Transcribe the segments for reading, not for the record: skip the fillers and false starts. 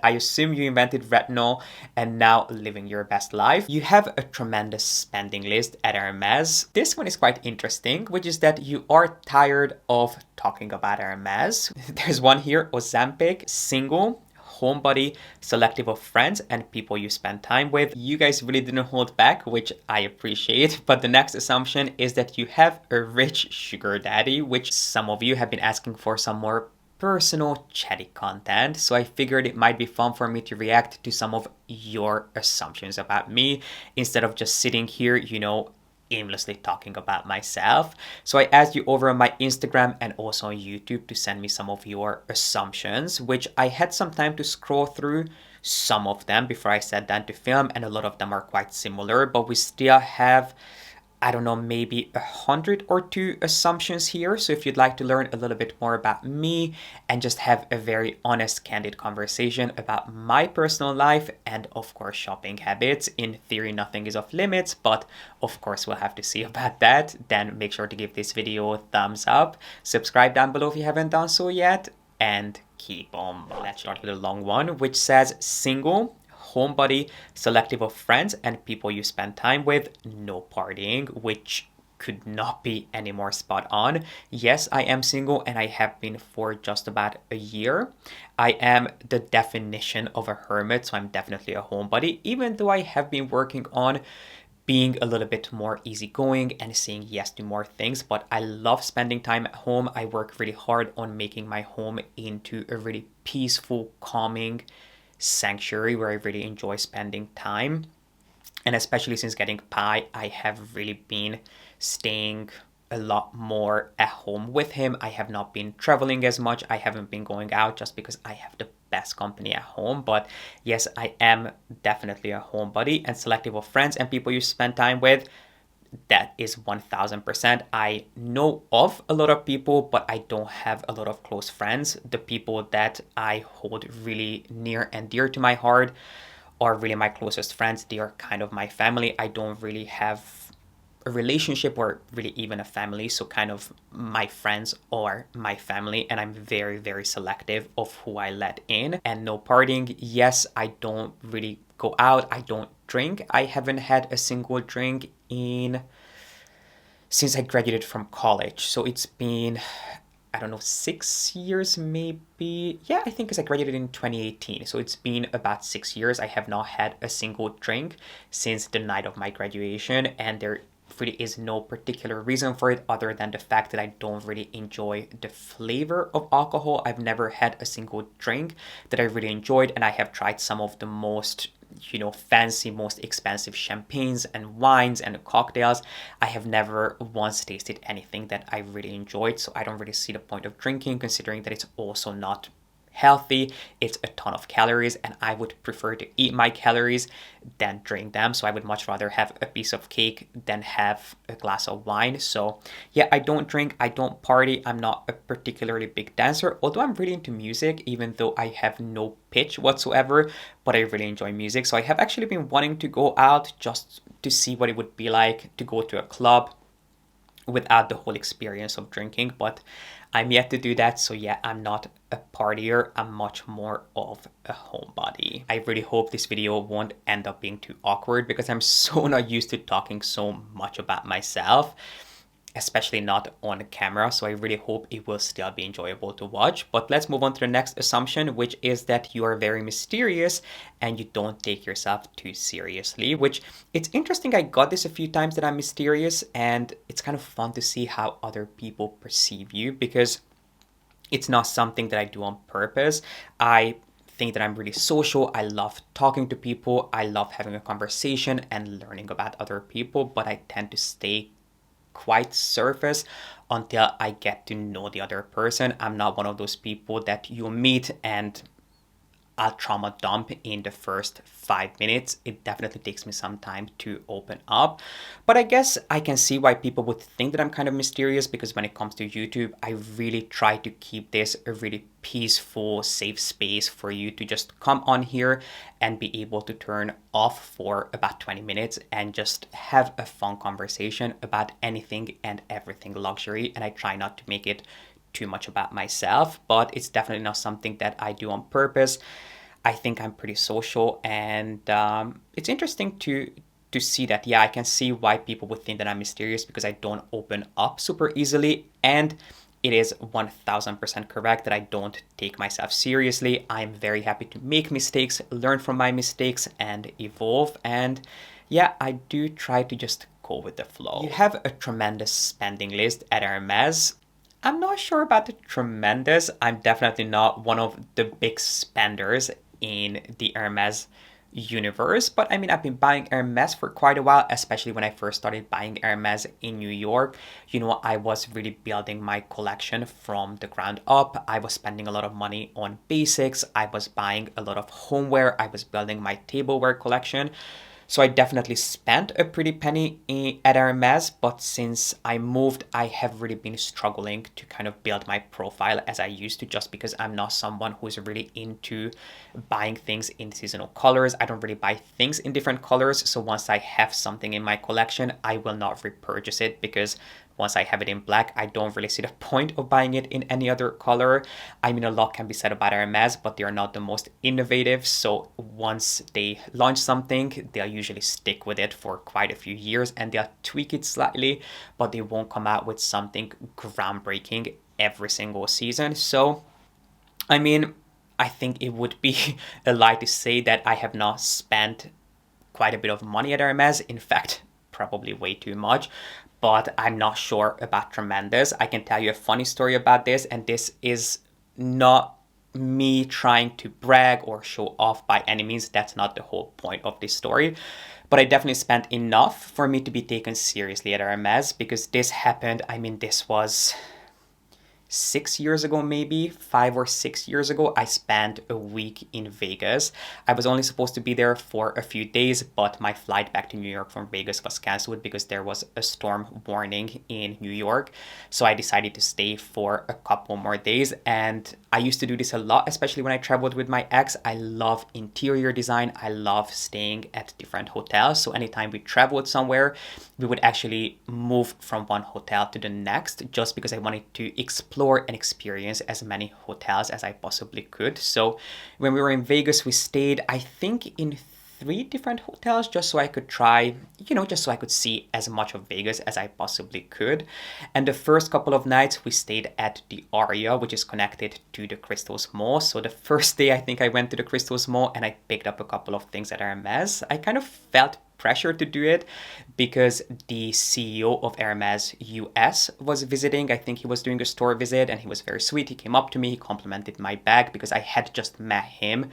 I assume you invented retinol and now living your best life. You have a tremendous spending list at Hermes. This one is quite interesting, which is that you are tired of talking about Hermes. There's one here, Ozempic, single, homebody, selective of friends and people you spend time with. You guys really didn't hold back, which I appreciate. But the next assumption is that you have a rich sugar daddy, which some of you have been asking for some more personal chatty content, so I figured it might be fun for me to react to some of your assumptions about me instead of just sitting here, aimlessly talking about myself. So I asked you over on my Instagram and also on YouTube to send me some of your assumptions, which I had some time to scroll through some of them before I sat down to film, and a lot of them are quite similar, but we still have, I don't know, maybe 100 or two assumptions here. So if you'd like to learn a little bit more about me and just have a very honest, candid conversation about my personal life and of course shopping habits, in theory nothing is off limits, but of course we'll have to see about that, then make sure to give this video a thumbs up, subscribe down below if you haven't done so yet, and keep on. Let's start with a long one, which says single, homebody, selective of friends and people you spend time with, no partying, which could not be any more spot on. Yes, I am single and I have been for just about a year. I am the definition of a hermit, so I'm definitely a homebody, even though I have been working on being a little bit more easygoing and saying yes to more things, but I love spending time at home. I work really hard on making my home into a really peaceful, calming sanctuary where I really enjoy spending time. And especially since getting Pi, I have really been staying a lot more at home with him. I have not been traveling as much. I haven't been going out just because I have the best company at home. But yes, I am definitely a homebody and selective of friends and people you spend time with. That is 1000%. I know of a lot of people, but I don't have a lot of close friends. The people that I hold really near and dear to my heart are really my closest friends. They are kind of my family. I don't really have a relationship or really even a family, so kind of my friends or my family, and I'm very, very selective of who I let in. And no partying. Yes, I don't really go out. I don't drink. I haven't had a single drink since I graduated from college. So it's been, I don't know, 6 years maybe. Yeah, I think because I graduated in 2018. So it's been about 6 years. I have not had a single drink since the night of my graduation, and there really is no particular reason for it other than the fact that I don't really enjoy the flavor of alcohol. I've never had a single drink that I really enjoyed, and I have tried some of the most fancy, most expensive champagnes and wines and cocktails. I have never once tasted anything that I really enjoyed, so I don't really see the point of drinking, considering that it's also not healthy. It's a ton of calories, and I would prefer to eat my calories than drink them. So I would much rather have a piece of cake than have a glass of wine. So yeah, I don't drink, I don't party, I'm not a particularly big dancer, although I'm really into music, even though I have no pitch whatsoever, but I really enjoy music. So I have actually been wanting to go out just to see what it would be like to go to a club without the whole experience of drinking, but I'm yet to do that. So yeah, I'm not a partier, I'm much more of a homebody. I really hope this video won't end up being too awkward because I'm so not used to talking so much about myself, especially not on camera. So I really hope it will still be enjoyable to watch. But let's move on to the next assumption, which is that you are very mysterious and you don't take yourself too seriously, which it's interesting. I got this a few times that I'm mysterious, and it's kind of fun to see how other people perceive you because it's not something that I do on purpose. I think that I'm really social. I love talking to people. I love having a conversation and learning about other people, but I tend to stay quite surface until I get to know the other person. I'm not one of those people that you meet and I'll trauma dump in the first 5 minutes. It definitely takes me some time to open up. But I guess I can see why people would think that I'm kind of mysterious, because when it comes to YouTube, I really try to keep this a really peaceful, safe space for you to just come on here and be able to turn off for about 20 minutes and just have a fun conversation about anything and everything luxury. And I try not to make it too much about myself, but it's definitely not something that I do on purpose. I think I'm pretty social, and it's interesting to see that. Yeah, I can see why people would think that I'm mysterious because I don't open up super easily, and it is 1000% correct that I don't take myself seriously. I'm very happy to make mistakes, learn from my mistakes, and evolve. And yeah, I do try to just go with the flow. You have a tremendous spending list at Hermes. I'm not sure about the tremendous. I'm definitely not one of the big spenders in the Hermes universe, but I mean, I've been buying Hermes for quite a while, especially when I first started buying Hermes in New York. You know, I was really building my collection from the ground up. I was spending a lot of money on basics. I was buying a lot of homeware. I was building my tableware collection. So I definitely spent a pretty penny at Hermes, but since I moved, I have really been struggling to kind of build my profile as I used to, just because I'm not someone who's really into buying things in seasonal colors. I don't really buy things in different colors. So once I have something in my collection, I will not repurchase it because once I have it in black, I don't really see the point of buying it in any other color. I mean, a lot can be said about Hermes, but they are not the most innovative. So once they launch something, they'll usually stick with it for quite a few years and they'll tweak it slightly, but they won't come out with something groundbreaking every single season. So, I mean, I think it would be a lie to say that I have not spent quite a bit of money at Hermes. In fact, probably way too much, but I'm not sure about tremendous. I can tell you a funny story about this, and this is not me trying to brag or show off by any means. That's not the whole point of this story. But I definitely spent enough for me to be taken seriously at Hermes because this happened. I mean, this was 6 years ago, maybe 5 or 6 years ago. I spent a week in Vegas. I was only supposed to be there for a few days, but my flight back to New York from Vegas was canceled because there was a storm warning in New York. So I decided to stay for a couple more days. And I used to do this a lot, especially when I traveled with my ex. I love interior design. I love staying at different hotels. So anytime we traveled somewhere, we would actually move from one hotel to the next just because I wanted to explore and experience as many hotels as I possibly could. So when we were in Vegas, we stayed, I think, in 3 different hotels just so I could try, just so I could see as much of Vegas as I possibly could. And the first couple of nights we stayed at the Aria, which is connected to the Crystals Mall. So the first day I think I went to the Crystals Mall and I picked up a couple of things at Hermes. I kind of felt pressure to do it because the CEO of Hermes US was visiting. I think he was doing a store visit and he was very sweet. He came up to me, he complimented my bag because I had just met him,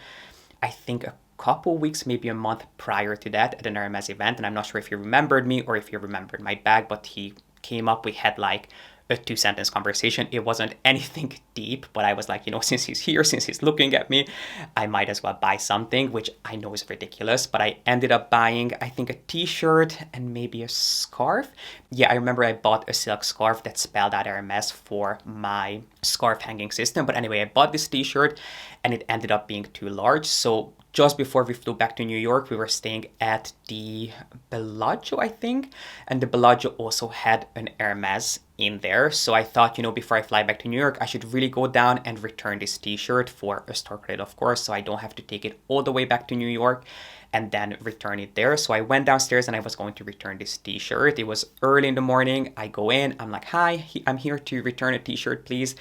I think a couple weeks, maybe a month prior to that at an Hermes event. And I'm not sure if he remembered me or if he remembered my bag, but he came up, we had like a 2-sentence conversation. It wasn't anything deep, but I was like, since he's here, since he's looking at me, I might as well buy something, which I know is ridiculous, but I ended up buying, I think, a t-shirt and maybe a scarf. Yeah, I remember I bought a silk scarf that spelled out Hermes for my scarf hanging system. But anyway, I bought this t-shirt and it ended up being too large. So just before we flew back to New York, we were staying at the Bellagio, I think. And the Bellagio also had an Hermes in there. So I thought, before I fly back to New York, I should really go down and return this t-shirt for a store credit, of course, so I don't have to take it all the way back to New York and then return it there. So I went downstairs and I was going to return this t-shirt. It was early in the morning. I go in, I'm like, hi, I'm here to return a t-shirt, please,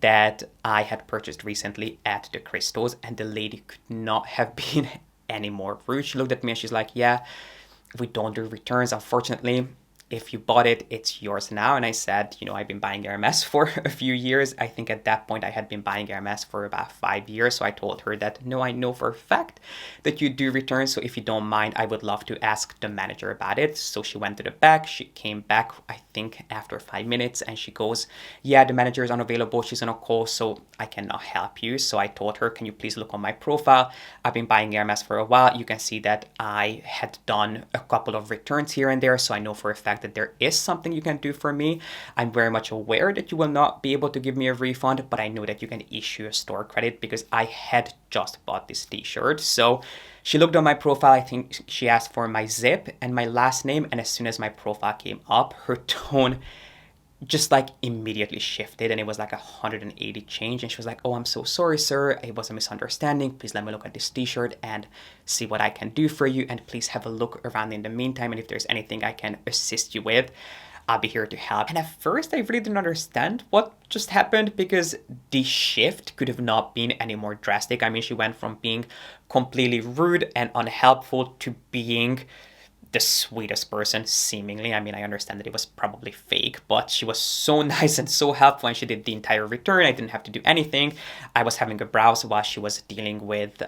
that I had purchased recently at the Crystals. And the lady could not have been any more rude. She looked at me and she's like, yeah, we don't do returns, unfortunately. If you bought it, it's yours now. And I said, I've been buying Hermes for a few years. I think at that point I had been buying Hermes for about 5 years. So I told her that, no, I know for a fact that you do returns. So if you don't mind, I would love to ask the manager about it. So she went to the back. She came back, I think, after 5 minutes. And she goes, yeah, the manager is unavailable. She's on a call, so I cannot help you. So I told her, can you please look on my profile? I've been buying Hermes for a while. You can see that I had done a couple of returns here and there. So I know for a fact that there is something you can do for me. I'm very much aware that you will not be able to give me a refund, but I know that you can issue a store credit because I had just bought this t-shirt. So she looked on my profile. I think she asked for my zip and my last name. And as soon as my profile came up, her tone just like immediately shifted, and it was like 180 change. And she was like, "Oh, I'm so sorry, sir. It was a misunderstanding. Please let me look at this t-shirt and see what I can do for you. And please have a look around in the meantime. And if there's anything I can assist you with, I'll be here to help." And at first, I really didn't understand what just happened, because the shift could have not been any more drastic. I mean, she went from being completely rude and unhelpful to being the sweetest person, seemingly. I mean, I understand that it was probably fake, but she was so nice and so helpful, and she did the entire return. I didn't have to do anything. I was having a browse while she was dealing with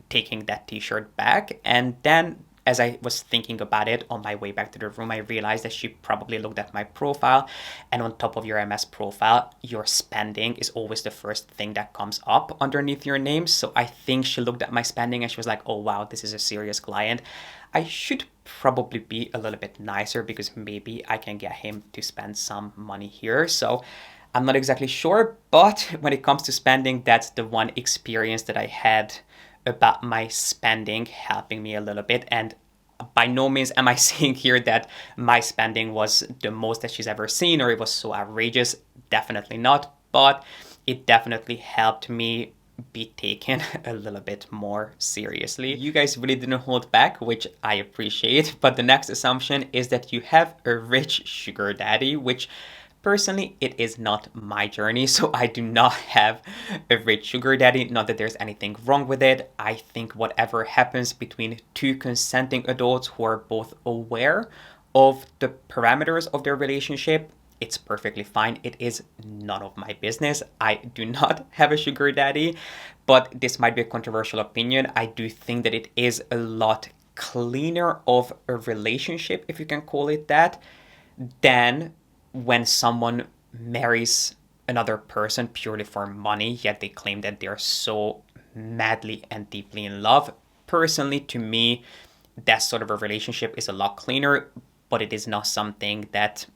taking that t-shirt back. And then, as I was thinking about it on my way back to the room, I realized that she probably looked at my profile, and on top of your MS profile, your spending is always the first thing that comes up underneath your name. So I think she looked at my spending and she was like, "Oh wow, this is a serious client. I should probably be a little bit nicer, because maybe I can get him to spend some money here." So I'm not exactly sure, but when it comes to spending, that's the one experience that I had about my spending helping me a little bit. And by no means am I saying here that my spending was the most that she's ever seen, or it was so outrageous. Definitely not. But it definitely helped me be taken a little bit more seriously. You guys really didn't hold back, which I appreciate. But the next assumption is that you have a rich sugar daddy, which personally, it is not my journey. So I do not have a rich sugar daddy. Not that there's anything wrong with it. I think whatever happens between two consenting adults who are both aware of the parameters of their relationship, it's perfectly fine. It is none of my business. I do not have a sugar daddy, but this might be a controversial opinion. I do think that it is a lot cleaner of a relationship, if you can call it that, than when someone marries another person purely for money, yet they claim that they're so madly and deeply in love. Personally, to me, that sort of a relationship is a lot cleaner, but it is not something that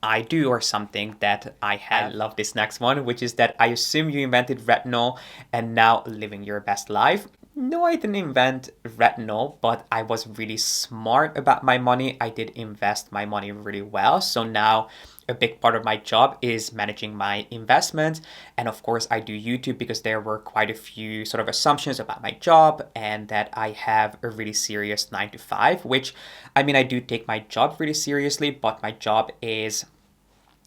I do or something that I have. I love this next one, which is that I assume you invented retinol and now living your best life. No, I didn't invent retinol, but I was really smart about my money. I did invest my money really well. So now a big part of my job is managing my investments. And of course, I do YouTube because there were quite a few sort of assumptions about my job, and that I have a really serious 9 to 5, which, I mean, I do take my job really seriously, but my job is...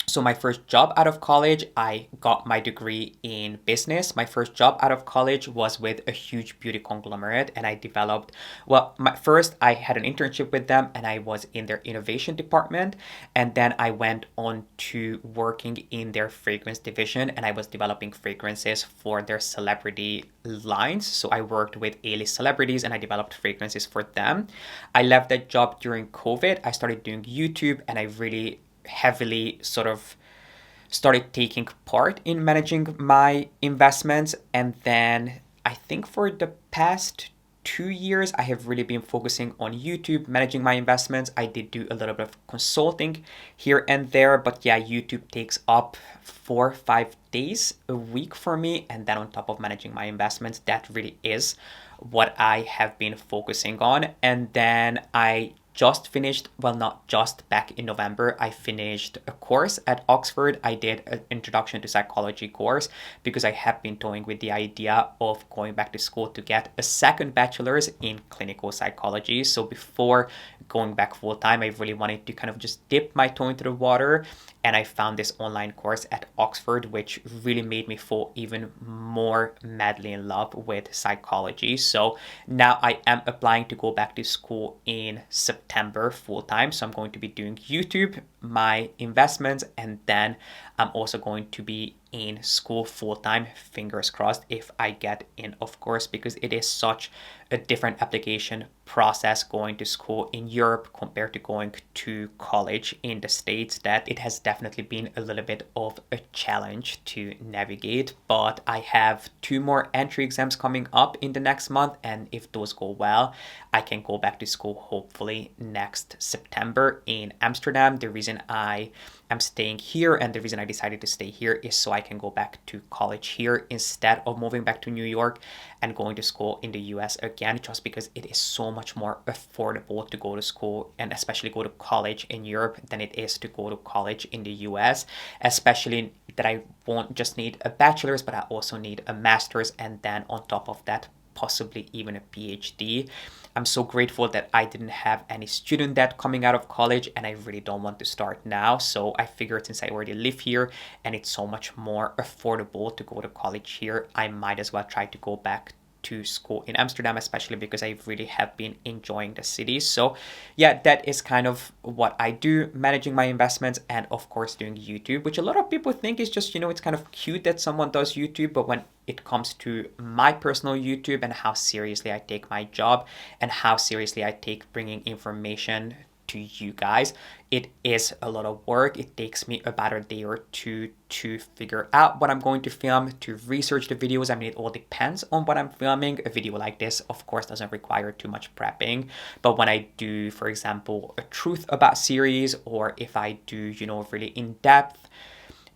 So my first job out of college, I got my degree in business. My first job out of college was with a huge beauty conglomerate, and I developed, well, first I had an internship with them and I was in their innovation department. And then I went on to working in their fragrance division, and I was developing fragrances for their celebrity lines. So I worked with A-list celebrities and I developed fragrances for them. I left that job during COVID. I started doing YouTube, and I really heavily sort of started taking part in managing my investments. And then I think for the past 2 years, I have really been focusing on YouTube, managing my investments. I did do a little bit of consulting here and there, but yeah, YouTube takes up 4 or 5 days a week for me. And then on top of managing my investments, that really is what I have been focusing on. And then I just finished, well, not just, back in November, I finished a course at Oxford. I did an introduction to psychology course because I have been toying with the idea of going back to school to get a second bachelor's in clinical psychology. So before going back full time, I really wanted to kind of just dip my toe into the water. And I found this online course at Oxford, which really made me fall even more madly in love with psychology. So now I am applying to go back to school in September full time. So I'm going to be doing YouTube, my investments, and then I'm also going to be in school full time, fingers crossed, if I get in, of course, because it is such a different application process going to school in Europe compared to going to college in the States, that it has definitely been a little bit of a challenge to navigate. But I have 2 more entry exams coming up in the next month, and if those go well, I can go back to school hopefully next September in Amsterdam. The reason reason I am staying here and the reason I decided to stay here is so I can go back to college here instead of moving back to New York and going to school in the US again, just because it is so much more affordable to go to school and especially go to college in Europe than it is to go to college in the US, especially that I won't just need a bachelor's, but I also need a master's, and then on top of that, possibly even a PhD. I'm so grateful that I didn't have any student debt coming out of college, and I really don't want to start now. So I figured since I already live here and it's so much more affordable to go to college here, I might as well try to go back to school in Amsterdam, especially because I really have been enjoying the city. So yeah, that is kind of what I do, managing my investments and of course doing YouTube, which a lot of people think is just, it's kind of cute that someone does YouTube, but when it comes to my personal YouTube and how seriously I take my job and how seriously I take bringing information to you guys, it is a lot of work. It takes me about a day or two to figure out what I'm going to film, to research the videos. I mean, it all depends on what I'm filming. A video like this, of course, doesn't require too much prepping. But when I do, for example, a truth about series, or if I do, really in-depth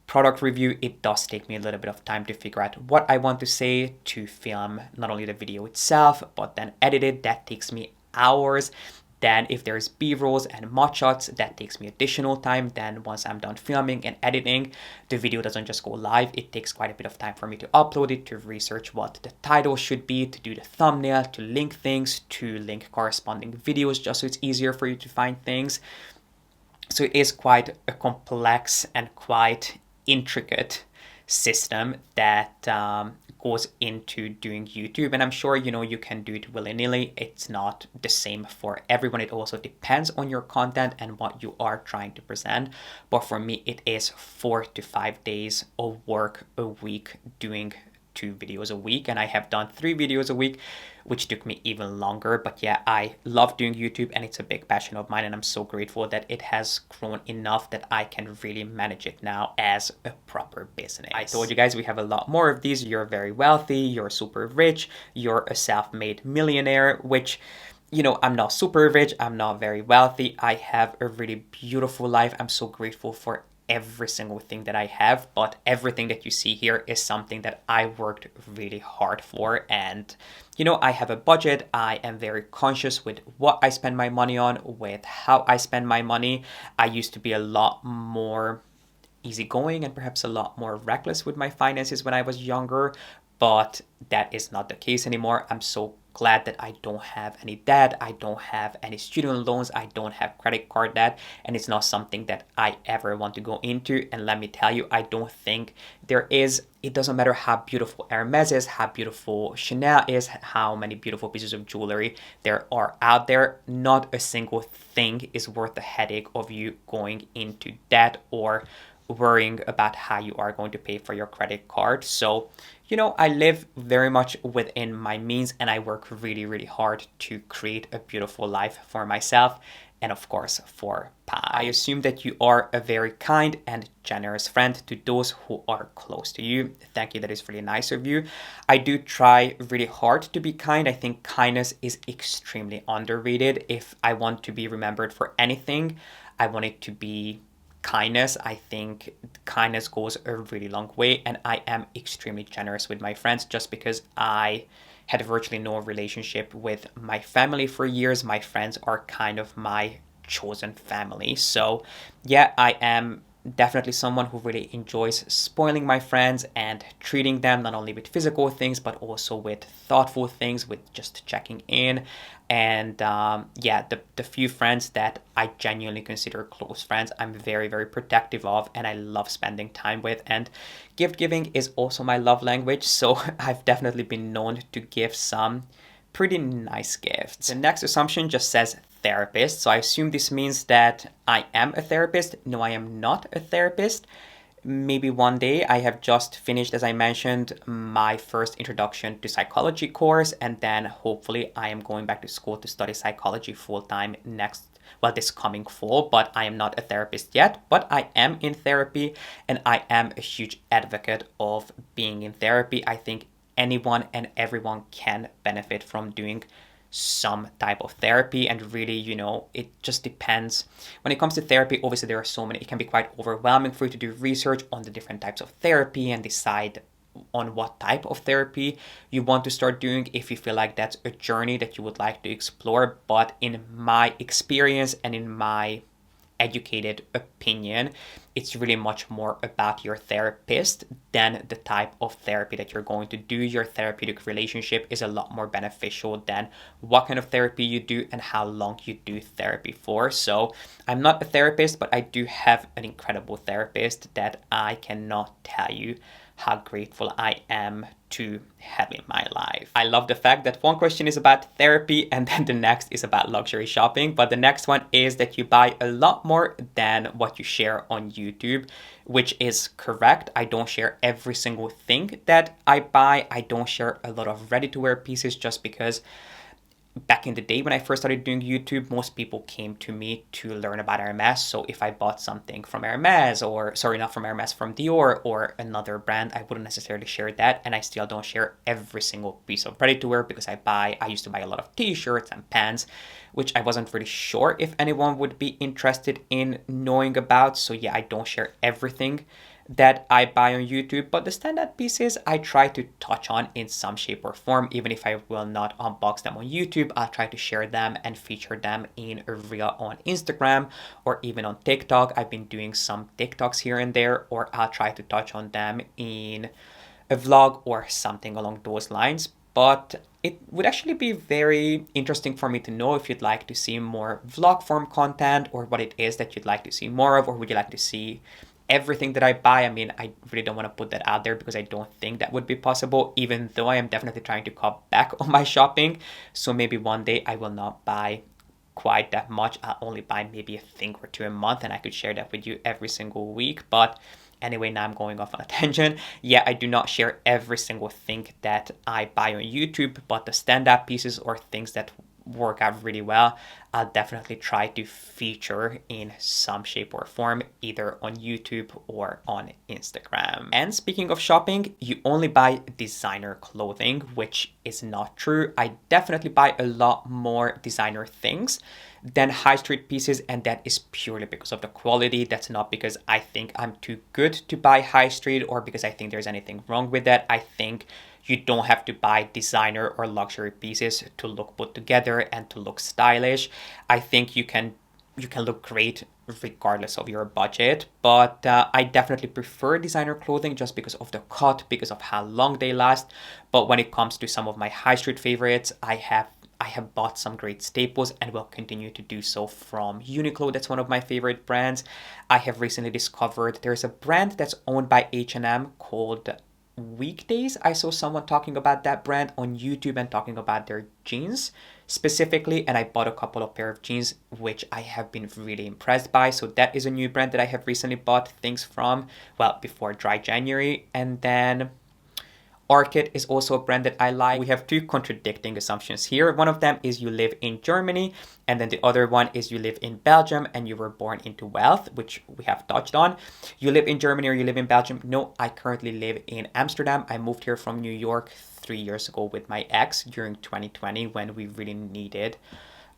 product review, it does take me a little bit of time to figure out what I want to say, to film not only the video itself, but then edit it. That takes me hours. Then if there's B-rolls and mod shots, that takes me additional time. Then once I'm done filming and editing, the video doesn't just go live. It takes quite a bit of time for me to upload it, to research what the title should be, to do the thumbnail, to link things, to link corresponding videos just so it's easier for you to find things. So it is quite a complex and quite intricate system that goes into doing YouTube, and I'm sure you can do it willy-nilly. It's not the same for everyone. It also depends on your content and what you are trying to present, but for me it is 4 to 5 days of work a week doing 2 videos a week, and I have done 3 videos a week, which took me even longer. But yeah, I love doing YouTube and it's a big passion of mine, and I'm so grateful that it has grown enough that I can really manage it now as a proper business. I told you guys we have a lot more of these. You're very wealthy, you're super rich, you're a self-made millionaire, which I'm not super rich, I'm not very wealthy. I have a really beautiful life. I'm so grateful for every single thing that I have, but everything that you see here is something that I worked really hard for. And I have a budget. I am very conscious with what I spend my money on, with how I spend my money. I used to be a lot more easygoing and perhaps a lot more reckless with my finances when I was younger, but that is not the case anymore. I'm so glad that I don't have any debt. I don't have any student loans. I don't have credit card debt, and it's not something that I ever want to go into. And let me tell you, I don't think it doesn't matter how beautiful Hermes is, how beautiful Chanel is, how many beautiful pieces of jewelry there are out there. Not a single thing is worth the headache of you going into debt or worrying about how you are going to pay for your credit card. So I live very much within my means, and I work really, really hard to create a beautiful life for myself and of course for Pi. I assume that you are a very kind and generous friend to those who are close to you. Thank you, that is really nice of you. I do try really hard to be kind. I think kindness is extremely underrated. If I want to be remembered for anything, I want it to be kindness. I think kindness goes a really long way, and I am extremely generous with my friends just because I had virtually no relationship with my family for years. My friends are kind of my chosen family. So yeah, I am definitely someone who really enjoys spoiling my friends and treating them not only with physical things but also with thoughtful things, with just checking in. And the few friends that I genuinely consider close friends, I'm very, very protective of, and I love spending time with. And gift giving is also my love language, so I've definitely been known to give some pretty nice gifts. The next assumption just says therapist, so I assume this means that I am a therapist. No, I am not a therapist. Maybe one day. I have just finished, as I mentioned, my first introduction to psychology course, and then hopefully I am going back to school to study psychology full-time this coming fall. But I am not a therapist yet, but I am in therapy, and I am a huge advocate of being in therapy. I think anyone and everyone can benefit from doing some type of therapy. And really, you know, it just depends. When it comes to therapy, obviously there are so many, it can be quite overwhelming for you to do research on the different types of therapy and decide on what type of therapy you want to start doing if you feel like that's a journey that you would like to explore. But in my experience and in my educated opinion, it's really much more about your therapist than the type of therapy that you're going to do. Your therapeutic relationship is a lot more beneficial than what kind of therapy you do and how long you do therapy for. So I'm not a therapist, but I do have an incredible therapist that I cannot tell you how grateful I am to have in my life. I love the fact that one question is about therapy and then the next is about luxury shopping, but the next one is that you buy a lot more than what you share on YouTube, which is correct. I don't share every single thing that I buy. I don't share a lot of ready-to-wear pieces just because back in the day when I first started doing YouTube, most people came to me to learn about Hermes. So if I bought something from Hermes, or sorry, not from Hermes, from Dior or another brand, I wouldn't necessarily share that. And I still don't share every single piece of ready to wear because I used to buy a lot of t-shirts and pants, which I wasn't really sure if anyone would be interested in knowing about. So yeah, I don't share everything that I buy on YouTube, but the standout pieces I try to touch on in some shape or form. Even if I will not unbox them on YouTube, I'll try to share them and feature them in a reel on Instagram or even on TikTok. I've been doing some TikToks here and there, or I'll try to touch on them in a vlog or something along those lines. But it would actually be very interesting for me to know if you'd like to see more vlog form content, or what it is that you'd like to see more of, or would you like to see everything that I buy. I mean, I really don't want to put that out there because I don't think that would be possible, even though I am definitely trying to cut back on my shopping. So maybe one day I will not buy quite that much. I'll only buy maybe a thing or two a month, and I could share that with you every single week. But anyway, now I'm going off on a tangent. Yeah, I do not share every single thing that I buy on YouTube, but the standout pieces or things that work out really well, I'll definitely try to feature in some shape or form, either on YouTube or on Instagram. And speaking of shopping, you only buy designer clothing, which is not true. I definitely buy a lot more designer things than high street pieces, and that is purely because of the quality. That's not because I think I'm too good to buy high street or because I think there's anything wrong with that. I think you don't have to buy designer or luxury pieces to look put together and to look stylish. I think you can look great regardless of your budget, but I definitely prefer designer clothing just because of the cut, because of how long they last. But when it comes to some of my high street favorites, I have bought some great staples and will continue to do so from Uniqlo. That's one of my favorite brands. I have recently discovered there's a brand that's owned by H&M called Weekdays. I saw someone talking about that brand on YouTube and talking about their jeans specifically, and I bought a couple of pair of jeans which I have been really impressed by. So that is a new brand that I have recently bought things from, well, before dry January. And then ARKET is also a brand that I like. We have two contradicting assumptions here. One of them is you live in Germany, and then the other one is you live in Belgium and you were born into wealth, which we have touched on. You live in Germany or you live in Belgium? No, I currently live in Amsterdam. I moved here from New York 3 years ago with my ex during 2020 when we really needed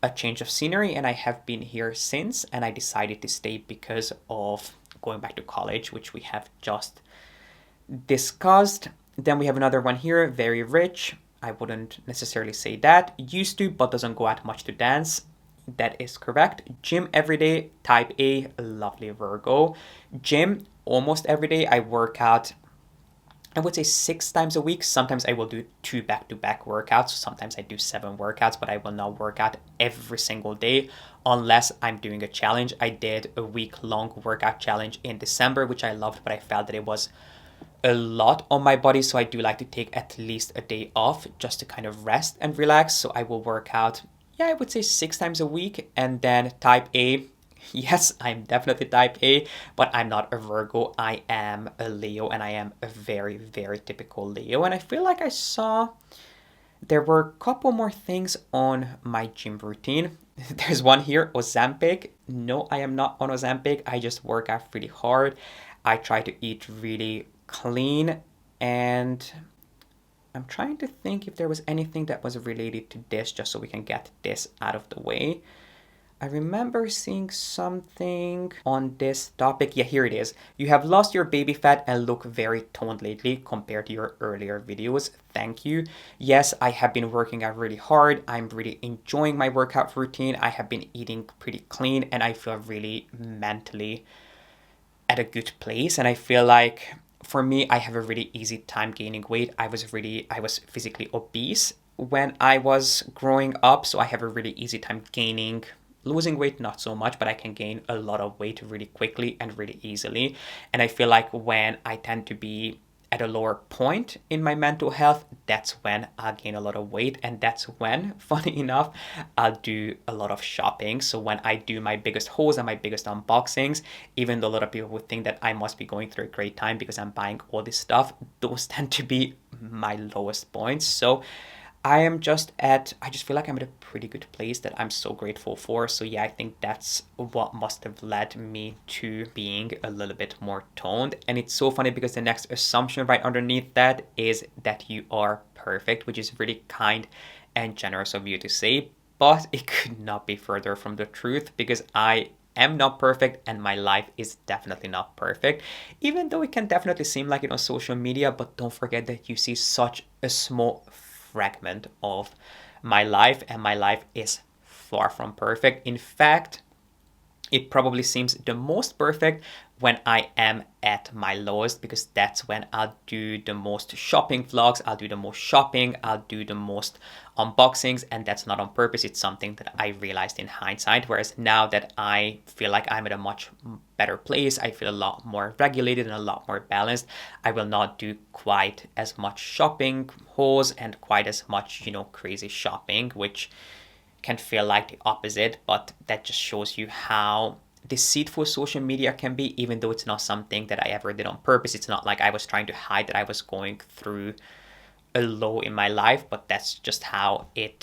a change of scenery, and I have been here since, and I decided to stay because of going back to college, which we have just discussed. Then we have another one here, very rich. I wouldn't necessarily say that. Used to, but doesn't go out much to dance. That is correct. Gym every day, type A, lovely Virgo. Gym almost every day. I work out, I would say 6 times a week. Sometimes I will do 2 back-to-back workouts. Sometimes I do 7 workouts, but I will not work out every single day unless I'm doing a challenge. I did a week-long workout challenge in December, which I loved, but I felt that it was a lot on my body, so I do like to take at least a day off just to kind of rest and relax. So I will work out, yeah, I would say 6 times a week. And then type A, yes, I'm definitely type A, but I'm not a Virgo. I am a Leo, and I am a very, very typical Leo. And I feel like I saw there were a couple more things on my gym routine. There's one here, Ozempic. No, I am not on Ozempic. I just work out really hard. I try to eat really clean, and I'm trying to think if there was anything that was related to this, just so we can get this out of the way. I remember seeing something on this topic. Yeah, here it is. You have lost your baby fat and look very toned lately compared to your earlier videos. Thank you. Yes, I have been working out really hard. I'm really enjoying my workout routine. I have been eating pretty clean and I feel really mentally at a good place. And I feel like for me, I have a really easy time gaining weight. I was physically obese when I was growing up. So I have a really easy time losing weight, not so much, but I can gain a lot of weight really quickly and really easily. And I feel like when I tend to be at a lower point in my mental health, that's when I'll gain a lot of weight. And that's when, funny enough, I'll do a lot of shopping. So when I do my biggest hauls and my biggest unboxings, even though a lot of people would think that I must be going through a great time because I'm buying all this stuff, those tend to be my lowest points. So I just feel like I'm at a pretty good place that I'm so grateful for. So yeah, I think that's what must have led me to being a little bit more toned. And it's so funny because the next assumption right underneath that is that you are perfect, which is really kind and generous of you to say, but it could not be further from the truth because I am not perfect and my life is definitely not perfect, even though it can definitely seem like it on social media. But don't forget that you see such a small fragment of my life, and my life is far from perfect. In fact, it probably seems the most perfect when I am at my lowest, because that's when I'll do the most shopping vlogs, I'll do the most shopping, I'll do the most unboxings, and that's not on purpose. It's something that I realized in hindsight. Whereas now that I feel like I'm at a much better place, I feel a lot more regulated and a lot more balanced, I will not do quite as much shopping hauls and quite as much, crazy shopping, which can feel like the opposite, but that just shows you how deceitful social media can be, even though it's not something that I ever did on purpose. It's not like I was trying to hide that I was going through a low in my life, but that's just how the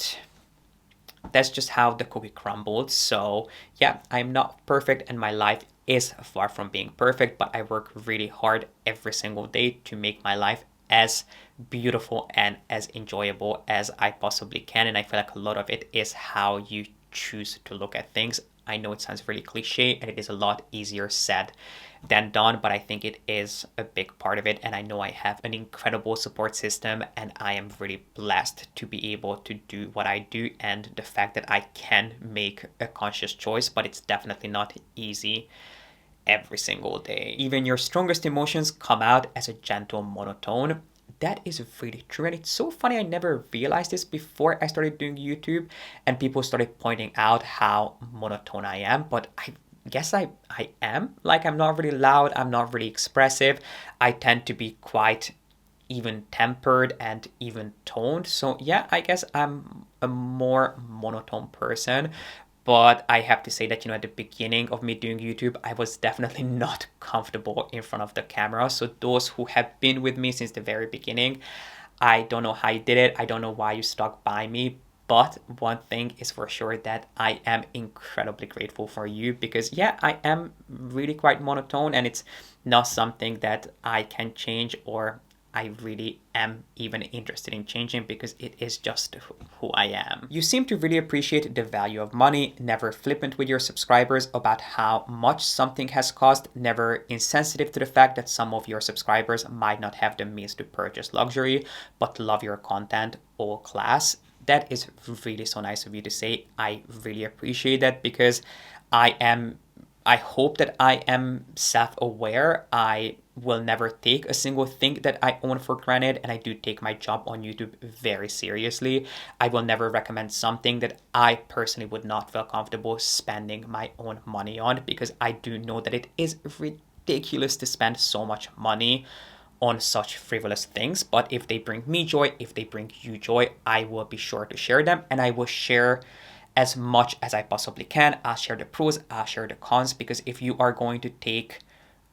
cookie crumbled. So yeah, I'm not perfect and my life is far from being perfect, but I work really hard every single day to make my life as beautiful and as enjoyable as I possibly can. And I feel like a lot of it is how you choose to look at things. I know it sounds really cliche and it is a lot easier said than done, but I think it is a big part of it. And I know I have an incredible support system and I am really blessed to be able to do what I do, and the fact that I can make a conscious choice, but it's definitely not easy every single day. Even your strongest emotions come out as a gentle monotone. That is really true. And it's so funny, I never realized this before I started doing YouTube and people started pointing out how monotone I am, but I guess I am. Like, I'm not really loud, I'm not really expressive. I tend to be quite even tempered and even toned. So yeah, I guess I'm a more monotone person. But I have to say that, at the beginning of me doing YouTube, I was definitely not comfortable in front of the camera. So those who have been with me since the very beginning, I don't know how you did it. I don't know why you stuck by me. But one thing is for sure, that I am incredibly grateful for you, because yeah, I am really quite monotone and it's not something that I can change or I really am even interested in changing, because it is just who I am. You seem to really appreciate the value of money, never flippant with your subscribers about how much something has cost, never insensitive to the fact that some of your subscribers might not have the means to purchase luxury, but love your content all class. That is really so nice of you to say. I really appreciate that, because I hope that I am self-aware. I will never take a single thing that I own for granted, and I do take my job on YouTube very seriously. I will never recommend something that I personally would not feel comfortable spending my own money on, because I do know that it is ridiculous to spend so much money on such frivolous things. But if they bring me joy, if they bring you joy, I will be sure to share them, and I will share as much as I possibly can. I'll share the pros, I'll share the cons, because if you are going to take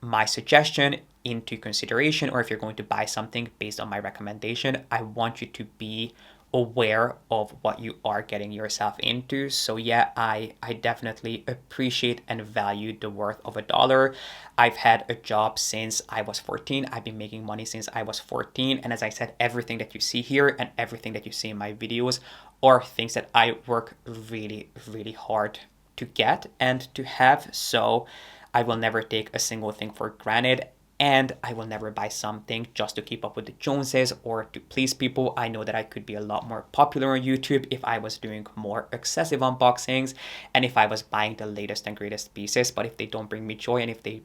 my suggestion into consideration, or if you're going to buy something based on my recommendation, I want you to be aware of what you are getting yourself into. So yeah, I definitely appreciate and value the worth of $1. I've had a job since I was 14. I've been making money since I was 14. And as I said, everything that you see here and everything that you see in my videos are things that I work really, really hard to get and to have. So I will never take a single thing for granted. And I will never buy something just to keep up with the Joneses or to please people. I know that I could be a lot more popular on YouTube if I was doing more excessive unboxings and if I was buying the latest and greatest pieces. But if they don't bring me joy and if they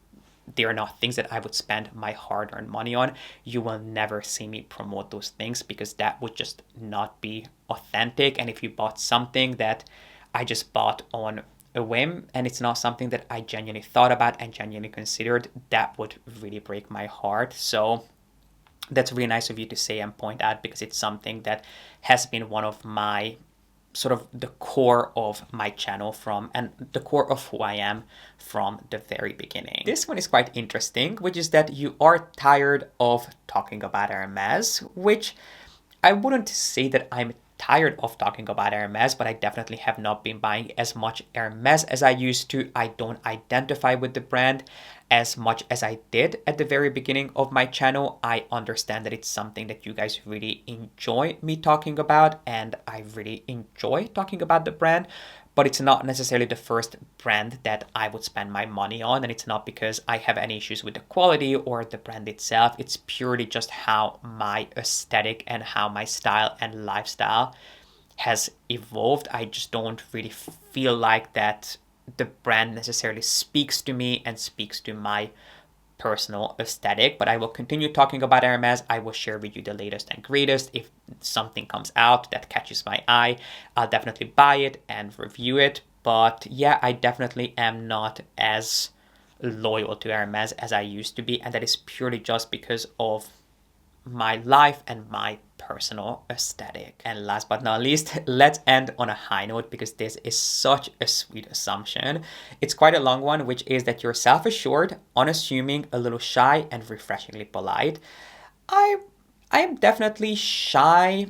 are not things that I would spend my hard-earned money on, you will never see me promote those things because that would just not be authentic. And if you bought something that I just bought on a whim and it's not something that I genuinely thought about and genuinely considered, that would really break my heart. So that's really nice of you to say and point out, because it's something that has been one of my sort of the core of my channel and the core of who I am from the very beginning. This one is quite interesting, which is that you are tired of talking about Hermes, which I wouldn't say that I'm tired of talking about Hermes, but I definitely have not been buying as much Hermes as I used to. I don't identify with the brand as much as I did at the very beginning of my channel. I understand that it's something that you guys really enjoy me talking about, and I really enjoy talking about the brand, but it's not necessarily the first brand that I would spend my money on. And it's not because I have any issues with the quality or the brand itself. It's purely just how my aesthetic and how my style and lifestyle has evolved. I just don't really feel like that the brand necessarily speaks to me and speaks to my personal aesthetic, but I will continue talking about Hermes. I will share with you the latest and greatest. If something comes out that catches my eye, I'll definitely buy it and review it. But yeah, I definitely am not as loyal to Hermes as I used to be, and that is purely just because of my life and my personal aesthetic. And last but not least, let's end on a high note, because this is such a sweet assumption. It's quite a long one, which is that you're self-assured, unassuming, a little shy, and refreshingly polite. I am definitely shy.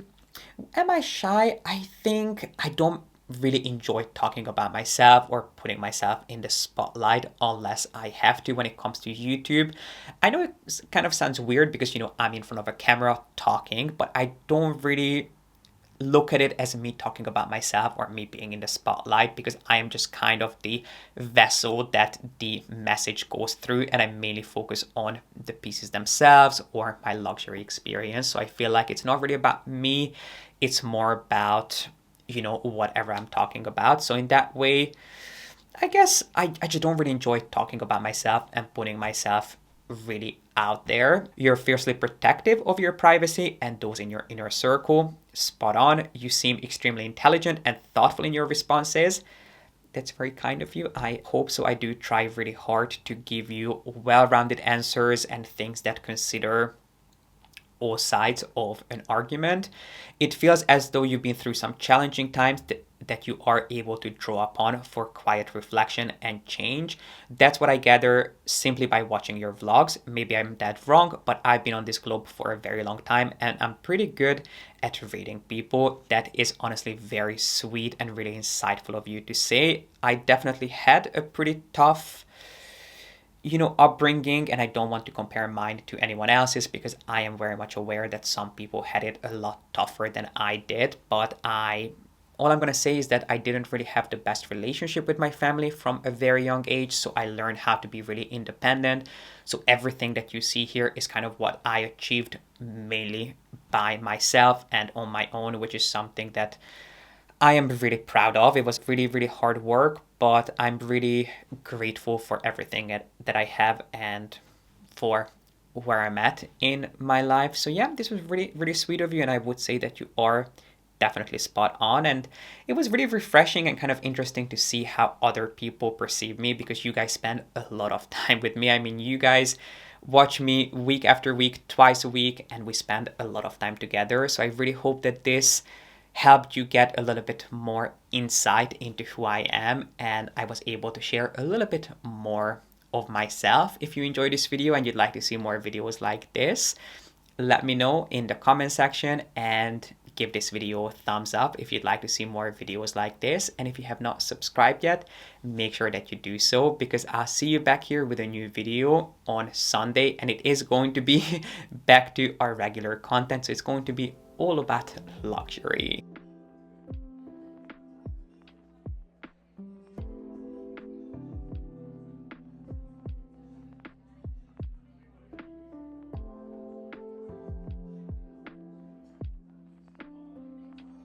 Am I shy? I think I don't really enjoy talking about myself or putting myself in the spotlight unless I have to when it comes to YouTube. I know it kind of sounds weird because, I'm in front of a camera talking, but I don't really look at it as me talking about myself or me being in the spotlight, because I am just kind of the vessel that the message goes through, and I mainly focus on the pieces themselves or my luxury experience. So I feel like it's not really about me, it's more about whatever I'm talking about. So in that way, I guess I just don't really enjoy talking about myself and putting myself really out there. You're fiercely protective of your privacy and those in your inner circle. Spot on. You seem extremely intelligent and thoughtful in your responses. That's very kind of you. I hope so. I do try really hard to give you well-rounded answers and things that consider all sides of an argument. It feels as though you've been through some challenging times that you are able to draw upon for quiet reflection and change. That's what I gather simply by watching your vlogs. Maybe I'm dead wrong, but I've been on this globe for a very long time and I'm pretty good at reading people. That is honestly very sweet and really insightful of you to say. I definitely had a pretty tough upbringing, and I don't want to compare mine to anyone else's because I am very much aware that some people had it a lot tougher than I did. But all I'm going to say is that I didn't really have the best relationship with my family from a very young age, so I learned how to be really independent. So everything that you see here is kind of what I achieved mainly by myself and on my own, which is something that I am really proud of. It was really, really hard work, but I'm really grateful for everything that I have and for where I'm at in my life. So yeah, this was really, really sweet of you, and I would say that you are definitely spot on. And it was really refreshing and kind of interesting to see how other people perceive me, because you guys spend a lot of time with me. I mean, you guys watch me week after week, twice a week, and we spend a lot of time together. So I really hope that this helped you get a little bit more insight into who I am, and I was able to share a little bit more of myself. If you enjoyed this video and you'd like to see more videos like this, let me know in the comment section, and give this video a thumbs up if you'd like to see more videos like this. And if you have not subscribed yet, make sure that you do so, because I'll see you back here with a new video on Sunday, and it is going to be back to our regular content. So it's going to be all about luxury.